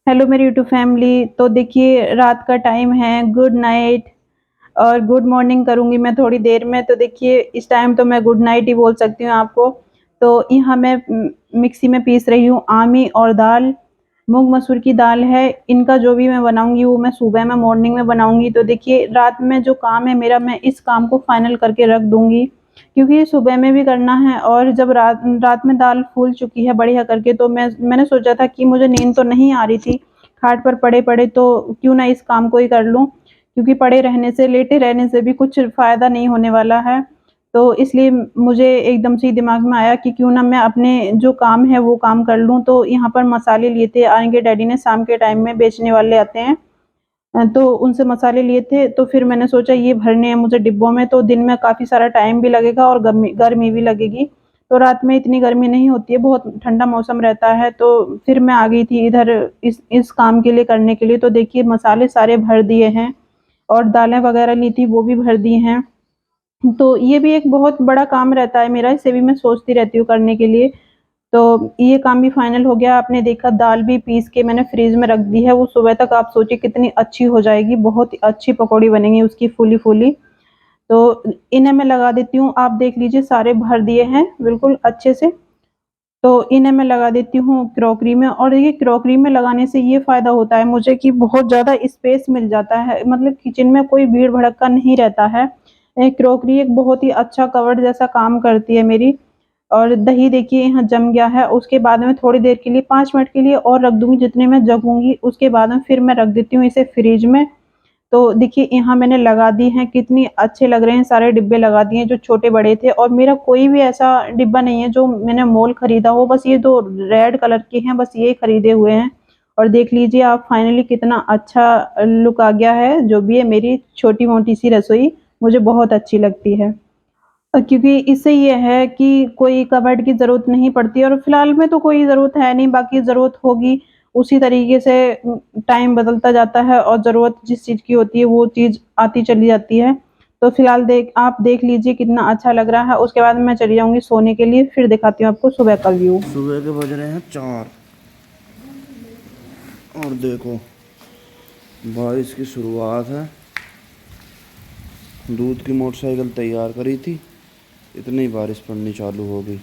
Hello मेरी YouTube family. तो देखिए रात का टाइम है, गुड नाइट और गुड मॉर्निंग करूँगी मैं थोड़ी देर में। तो देखिए इस टाइम तो मैं गुड नाइट ही बोल सकती हूँ आपको। तो यहाँ मैं मिक्सी में पीस रही हूँ आमी और दाल, मूँग मसूर की दाल है। इनका जो भी मैं बनाऊँगी वो मैं सुबह में मॉर्निंग में बनाऊँगी। तो देखिए रात में जो काम है मेरा, मैं इस काम को फाइनल करके रख दूँगी, क्योंकि ये सुबह में भी करना है। और जब रात रात में दाल फूल चुकी है बढ़िया करके, तो मैंने सोचा था कि मुझे नींद तो नहीं आ रही थी खाट पर पड़े-पड़े, तो क्यों ना इस काम को ही कर लूँ, क्योंकि पड़े रहने से, लेटे रहने से भी कुछ फ़ायदा नहीं होने वाला है। तो इसलिए मुझे एकदम से ही दिमाग में आया कि क्यों ना मैं अपने जो काम है वो काम कर लूँ। तो यहाँ पर मसाले लिए थे, आएँगे डैडी ने शाम के टाइम में, बेचने वाले आते हैं। तो उनसे मसाले लिए थे, तो फिर मैंने सोचा ये भरने हैं मुझे डिब्बों में, तो दिन में काफ़ी सारा टाइम भी लगेगा और गर्मी गर्मी भी लगेगी। तो रात में इतनी गर्मी नहीं होती है, बहुत ठंडा मौसम रहता है। तो फिर मैं आ गई थी इधर इस काम के लिए, करने के लिए। तो देखिए मसाले सारे भर दिए हैं और दालें वगैरह ली थी वो भी भर दी हैं। तो ये भी एक बहुत बड़ा काम रहता है मेरा, इसे भी मैं सोचती रहती हूँ करने के लिए। तो ये काम भी फाइनल हो गया। आपने देखा दाल भी पीस के मैंने फ्रीज में रख दी है, वो सुबह तक आप सोचिए कितनी अच्छी हो जाएगी, बहुत ही अच्छी पकौड़ी बनेंगी उसकी, फूली-फूली। तो इन्हें मैं लगा देती हूँ, आप देख लीजिए सारे भर दिए हैं बिल्कुल अच्छे से। तो इन्हें मैं लगा देती हूँ क्रॉकरी में। और देखिए क्रॉकरी में लगाने से ये फ़ायदा होता है मुझे कि बहुत ज़्यादा स्पेस मिल जाता है, मतलब किचन में कोई भीड़-भड़क्का नहीं रहता है। क्रॉकरी एक बहुत ही अच्छा कवर्ड जैसा काम करती है मेरी। और दही देखिए यहाँ जम गया है, उसके बाद में थोड़ी देर के लिए 5 मिनट के लिए और रख दूँगी, जितने में जगूँगी, उसके बाद में फिर मैं रख देती हूँ इसे फ्रिज में। तो देखिए यहाँ मैंने लगा दी हैं, कितनी अच्छे लग रहे हैं, सारे डिब्बे लगा दिए हैं जो छोटे-बड़े थे। और मेरा कोई भी ऐसा डिब्बा नहीं है जो मैंने मोल खरीदा हो, बस ये 2 रेड कलर के हैं, बस ये खरीदे हुए हैं। और देख लीजिए आप फाइनली कितना अच्छा लुक आ गया है, जो भी है मेरी छोटी-मोटी सी रसोई मुझे बहुत अच्छी लगती है। क्योंकि इससे ये है कि कोई कबर्ड की ज़रूरत नहीं पड़ती, और फिलहाल में तो कोई ज़रूरत है नहीं, बाकी ज़रूरत होगी उसी तरीके से। टाइम बदलता जाता है और ज़रूरत जिस चीज़ की होती है वो चीज़ आती चली जाती है। तो फिलहाल आप देख लीजिए कितना अच्छा लग रहा है, उसके बाद मैं चली जाऊँगी सोने के लिए, फिर दिखाती हूँ आपको सुबह का व्यू। सुबह के बज रहे हैं 4 और देखो बारिश की शुरुआत है। दूध की मोटरसाइकिल तैयार करी थी, इतनी बारिश पड़नी चालू हो गई।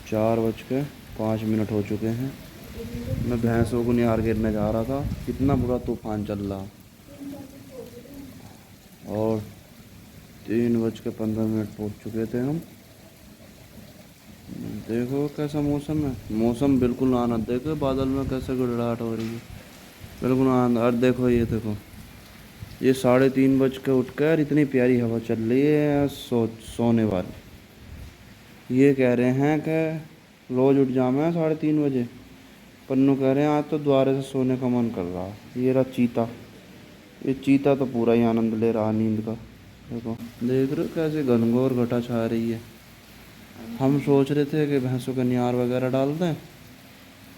4:05 हो चुके हैं। मैं भैंसों को निहार गिरने जा रहा था, कितना बुरा तूफान चल रहा। और 3:15 पहुँच चुके थे हम। देखो कैसा मौसम है, मौसम बिल्कुल आनंद, देखो बादल में कैसे गड़गड़ाहट हो रही है, बिल्कुल आनंद। और देखो ये देखो, ये 3:30 के उठ कर इतनी प्यारी हवा चल रही है, सोने वाली। ये कह रहे हैं कि रोज उठ जाना है 3:30 बजे। पन्नू कह रहे हैं आज तो दोबारा से सोने का मन कर रहा है। ये रहा चीता, ये चीता तो पूरा ही आनंद ले रहा नींद का। देखो देख रहे हो कैसे घनघोर घटा छा रही है। हम सोच रहे थे कि भैंसों का नियार वगैरह डाल दें,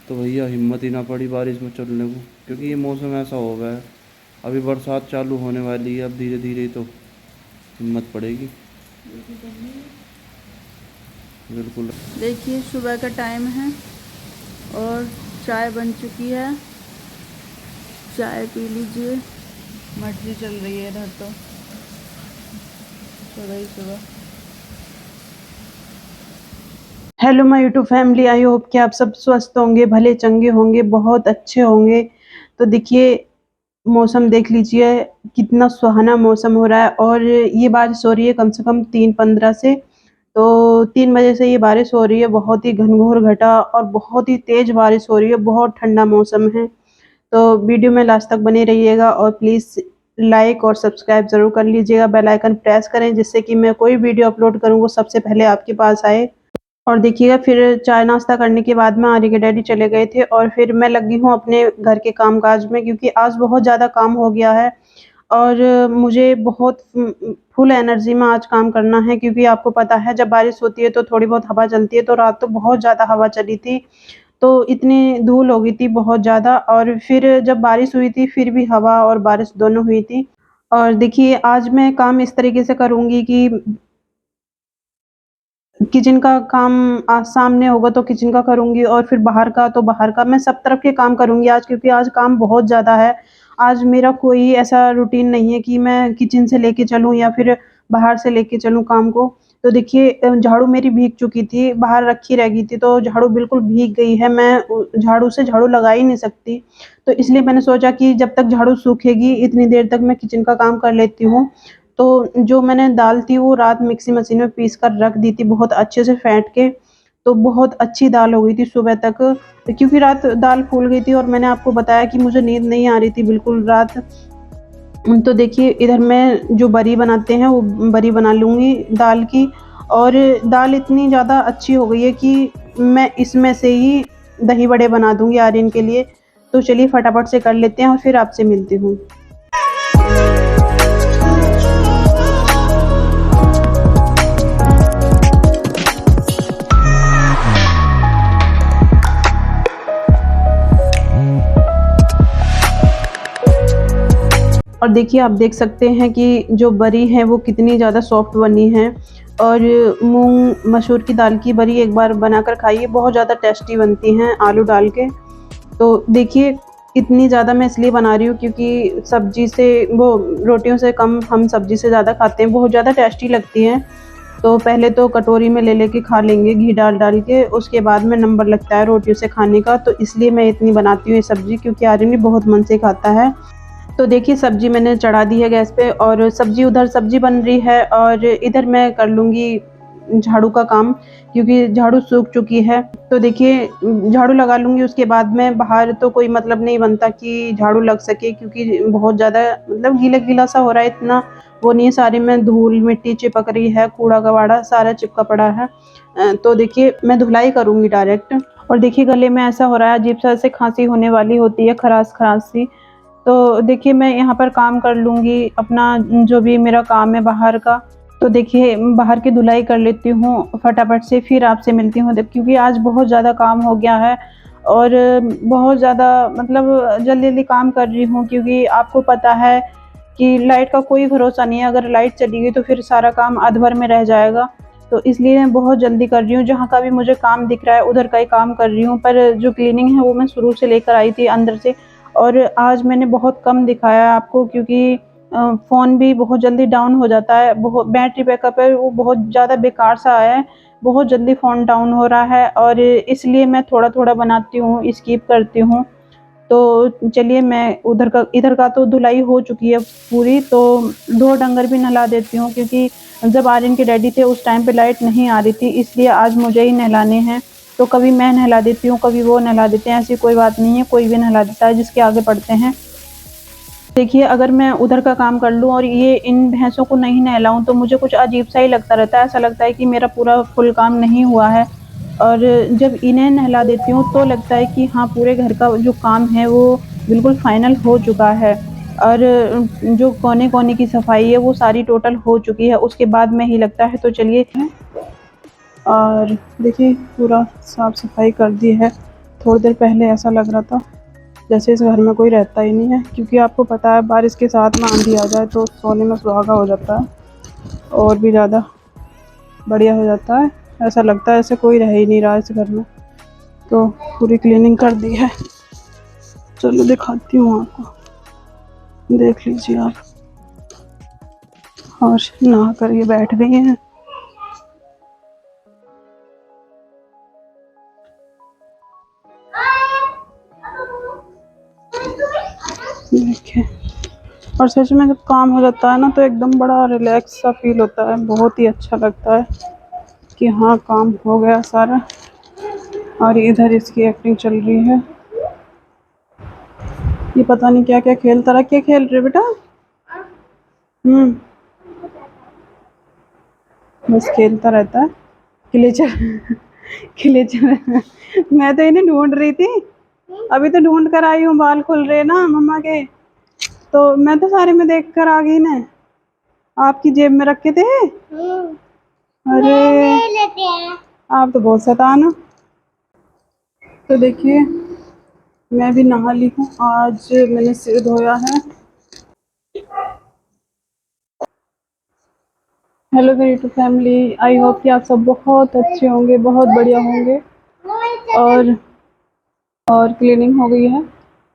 तो भैया हिम्मत ही ना पड़ी बारिश में चलने को, क्योंकि ये मौसम ऐसा हो गया है। अभी बरसात चालू होने वाली है, अब धीरे धीरे ही तो हिम्मत पड़ेगी। बिल्कुल। देखिए सुबह का टाइम है और चाय बन चुकी है, चाय पी लीजिए। मटरी चल रही है इधर तो सुबह ही सुबह। Hello my YouTube family, I hope कि आप सब स्वस्थ होंगे, भले चंगे होंगे, बहुत अच्छे होंगे। तो देखिए मौसम देख लीजिए कितना सुहाना मौसम हो रहा है, और ये बारिश हो रही है कम से कम 3:15 से। तो 3 बजे से ये बारिश हो रही है, बहुत ही घनघोर घटा और बहुत ही तेज़ बारिश हो रही है, बहुत ठंडा मौसम है। तो वीडियो में लास्ट तक बने रहिएगा और प्लीज़ लाइक और सब्सक्राइब ज़रूर कर लीजिएगा, बेल आइकन प्रेस करें जिससे कि मैं कोई वीडियो अपलोड करूँ वो सबसे पहले आपके पास आए। और देखिएगा फिर चाय नाश्ता करने के बाद में आर्य के डैडी चले गए थे, और फिर मैं लगी हूँ अपने घर के काम-काज में, क्योंकि आज बहुत ज़्यादा काम हो गया है। और मुझे बहुत फुल एनर्जी में आज काम करना है, क्योंकि आपको पता है जब बारिश होती है तो थोड़ी बहुत हवा चलती है, तो रात तो बहुत ज़्यादा हवा चली थी। तो इतनी धूल हो गई थी बहुत ज़्यादा, और फिर जब बारिश हुई थी फिर भी हवा और बारिश दोनों हुई थी। और देखिए आज मैं काम इस तरीके से करूँगी कि किचन का काम आज सामने होगा तो किचन का करूँगी और फिर बाहर का तो बाहर का, मैं सब तरफ के काम करूँगी आज, क्योंकि आज काम बहुत ज़्यादा है। आज मेरा कोई ऐसा रूटीन नहीं है कि मैं किचन से लेके चलूँ या फिर बाहर से लेके चलूँ काम को। तो देखिए झाड़ू मेरी भीग चुकी थी, बाहर रखी रह गई थी, तो झाड़ू बिल्कुल भीग गई है, मैं झाड़ू से झाड़ू लगा ही नहीं सकती। तो इसलिए मैंने सोचा कि जब तक झाड़ू सूखेगी इतनी देर तक मैं किचन का काम कर लेती हूँ। तो जो मैंने दाल थी वो रात मिक्सी मशीन में पीस कर रख दी थी बहुत अच्छे से फेंट के, तो बहुत अच्छी दाल हो गई थी सुबह तक। क्योंकि रात दाल फूल गई थी और मैंने आपको बताया कि मुझे नींद नहीं आ रही थी बिल्कुल रात। तो देखिए इधर मैं जो बरी बनाते हैं वो बरी बना लूँगी दाल की, और दाल इतनी ज़्यादा अच्छी हो गई है कि मैं इसमें से ही दही बड़े बना दूँगी आर्यन के लिए। तो चलिए फटाफट से कर लेते हैं और फिर आपसे मिलती हूँ। और देखिए आप देख सकते हैं कि जो बरी है वो कितनी ज़्यादा सॉफ्ट बनी है, और मूँग मसूर की दाल की बरी एक बार बनाकर खाइए, बहुत ज़्यादा टेस्टी बनती हैं आलू डाल के। तो देखिए इतनी ज़्यादा मैं इसलिए बना रही हूँ क्योंकि सब्ज़ी से वो रोटियों से कम हम सब्ज़ी से ज़्यादा खाते हैं, बहुत ज़्यादा टेस्टी लगती हैं। तो पहले तो कटोरी में ले लेके खा लेंगे घी डाल-डाल के, उसके बाद में नंबर लगता है रोटियों से खाने का, तो इसलिए मैं इतनी बनाती हूँ ये सब्ज़ी, क्योंकि आर्यन भी बहुत मन से खाता है। तो देखिए सब्ज़ी मैंने चढ़ा दी है गैस पे, और सब्ज़ी उधर सब्ज़ी बन रही है और इधर मैं कर लूँगी झाड़ू का काम, क्योंकि झाड़ू सूख चुकी है। तो देखिए झाड़ू लगा लूँगी, उसके बाद में बाहर तो कोई मतलब नहीं बनता कि झाड़ू लग सके, क्योंकि बहुत ज़्यादा मतलब गीला-गीला सा हो रहा है, इतना वो नहीं है, सारे में धूल-मिट्टी चिपक रही है, कूड़ा-कबाड़ा सारा चिपका पड़ा है। तो देखिए मैं धुलाई करूँगी डायरेक्ट, और देखिए गले में ऐसा हो रहा है अजीब-सा, जैसे खाँसी होने वाली होती है, खराश-खराश सी। तो देखिए मैं यहाँ पर काम कर लूँगी अपना, जो भी मेरा काम है बाहर का। तो देखिए बाहर की धुलाई कर लेती हूँ फटाफट से, फिर आपसे मिलती हूँ क्योंकि आज बहुत ज़्यादा काम हो गया है, और बहुत ज़्यादा मतलब जल्दी-जल्दी काम कर रही हूँ, क्योंकि आपको पता है कि लाइट का कोई भरोसा नहीं है, अगर लाइट चली गई तो फिर सारा काम अध-भर में रह जाएगा। तो इसलिए मैं बहुत जल्दी कर रही हूँ, जहाँ का भी मुझे काम दिख रहा है उधर का ही काम कर रही हूँ, पर जो क्लीनिंग है वो मैं शुरू से लेकर आई थी अंदर से, और आज मैंने बहुत कम दिखाया है आपको, क्योंकि फ़ोन भी बहुत जल्दी डाउन हो जाता है, बहुत बैटरी बैकअप है वो बहुत ज़्यादा बेकार सा आया है, बहुत जल्दी फ़ोन डाउन हो रहा है, और इसलिए मैं थोड़ा-थोड़ा बनाती हूँ, स्किप करती हूँ। तो चलिए मैं इधर का तो धुलाई हो चुकी है पूरी, तो 2 डंगर भी नहला देती हूँ, क्योंकि जब आर्यन के डैडी थे उस टाइम पे लाइट नहीं आ रही थी, इसलिए आज मुझे ही नहलाने हैं। तो कभी मैं नहला देती हूँ, कभी वो नहला देते हैं, ऐसी कोई बात नहीं है, कोई भी नहला देता है जिसके आगे पड़ते हैं। देखिए अगर मैं उधर का काम कर लूँ और ये इन भैंसों को नहीं नहलाऊँ तो मुझे कुछ अजीब-सा ही लगता रहता है, ऐसा लगता है कि मेरा पूरा फुल काम नहीं हुआ है। और जब इन्हें नहला देती हूँ तो लगता है कि हाँ, पूरे घर का जो काम है वो बिल्कुल फ़ाइनल हो चुका है, और जो कोने-कोने की सफाई है वो सारी टोटल हो चुकी है, उसके बाद में ही लगता है। तो चलिए, और देखिए पूरा साफ-सफाई कर दी है। थोड़ी देर पहले ऐसा लग रहा था जैसे इस घर में कोई रहता ही नहीं है, क्योंकि आपको पता है बारिश के साथ में आंधी आ जाए तो सोने में सुहागा हो जाता है, और भी ज़्यादा बढ़िया हो जाता है। ऐसा लगता है जैसे कोई रह ही नहीं रहा इस घर में। तो पूरी क्लीनिंग कर दी है, चलो दिखाती हूँ आपको, देख लीजिए आप। और नहा कर ये बैठ गई हैं। देखिए, और सच में जब काम हो जाता है ना तो एकदम बड़ा रिलैक्स सा फील होता है, बहुत ही अच्छा लगता है कि हाँ काम हो गया सारा। और इधर इसकी एक्टिंग चल रही है, ये पता नहीं क्या क्या खेलता रहा। क्या खेल रहे बेटा? बस खेलता रहता है। क्लेचर क्लेचर मैं तो इन्हें ढूंढ रही थी, अभी तो ढूंढ कर आई हूँ, बाल खुल रहे ना मम्मा के, तो मैं तो सारे में देख कर आ गई ना, आपकी जेब में रखे थे। अरे आप तो बहुत शैतान हो। तो देखिए मैं भी नहा ली हूँ, आज मैंने सिर धोया है। हेलो मेरी टू फैमिली, आई होप कि आप सब बहुत अच्छे होंगे, बहुत बढ़िया होंगे। और और क्लीनिंग हो गई है।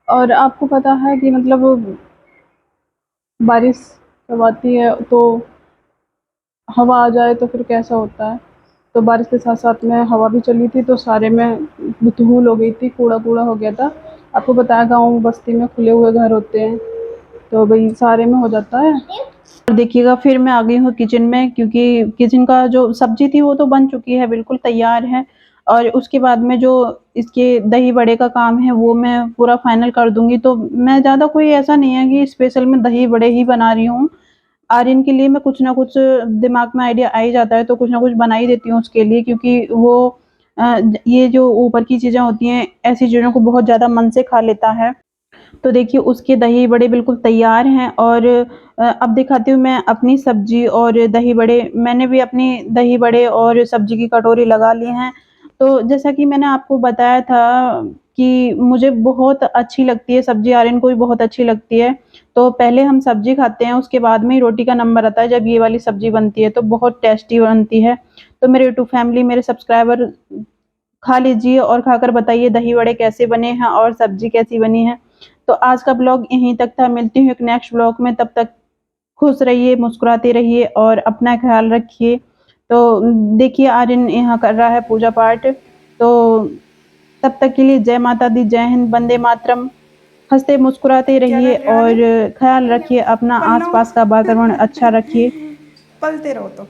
और आपको पता है कि मतलब बारिश जब आती है तो हवा आ जाए तो फिर कैसा होता है। तो बारिश के साथ साथ में हवा भी चली थी तो सारे में धूल हो गई थी, कूड़ा कूड़ा हो गया था। आपको बताया गाँव बस्ती में खुले हुए घर होते हैं तो भाई सारे में हो जाता है। और देखिएगा फिर मैं आ गई हूँ किचन में, क्योंकि किचन का जो सब्जी थी वो तो बन चुकी है, बिल्कुल तैयार है। और उसके बाद में जो इसके दही बड़े का काम है वो मैं पूरा फाइनल कर दूंगी। तो मैं ज़्यादा कोई ऐसा नहीं है कि स्पेशल मैं दही बड़े ही बना रही हूँ। आर्यन के लिए मैं कुछ ना कुछ दिमाग में आइडिया आ ही जाता है तो कुछ ना कुछ बना ही देती हूँ उसके लिए, क्योंकि वो ये जो ऊपर की चीज़ें होती हैं ऐसी चीज़ों को बहुत ज़्यादा मन से खा लेता है। तो देखिए उसके दही बड़े बिल्कुल तैयार हैं। और अब दिखाती हूँ मैं अपनी सब्जी और दही बड़े। मैंने भी अपनी दही बड़े और सब्जी की कटोरी लगा ली हैं। तो जैसा कि मैंने आपको बताया था कि मुझे बहुत अच्छी लगती है सब्जी, आर्यन को भी बहुत अच्छी लगती है। तो पहले हम सब्जी खाते हैं, उसके बाद में ही रोटी का नंबर आता है जब ये वाली सब्जी बनती है तो बहुत टेस्टी बनती है। तो मेरे यूट्यूब फैमिली, मेरे सब्सक्राइबर खा लीजिए और खाकर बताइए दही वड़े कैसे बने हैं और सब्जी कैसी बनी है। तो आज का ब्लॉग यहीं तक था, मिलती हूँ एक नेक्स्ट ब्लॉग में, तब तक खुश रहिए, मुस्कुराते रहिए और अपना ख्याल रखिए। तो देखिए आर्यन यहाँ कर रहा है पूजा पाठ। तो तब तक के लिए जय माता दी, जय हिंद, वंदे मातरम। हंसते मुस्कुराते क्या रहिए कर रहे हो और आर्यन? ख्याल रखिए अपना, पन्नू आसपास का वातावरण अच्छा रखिए। पलते रहो तो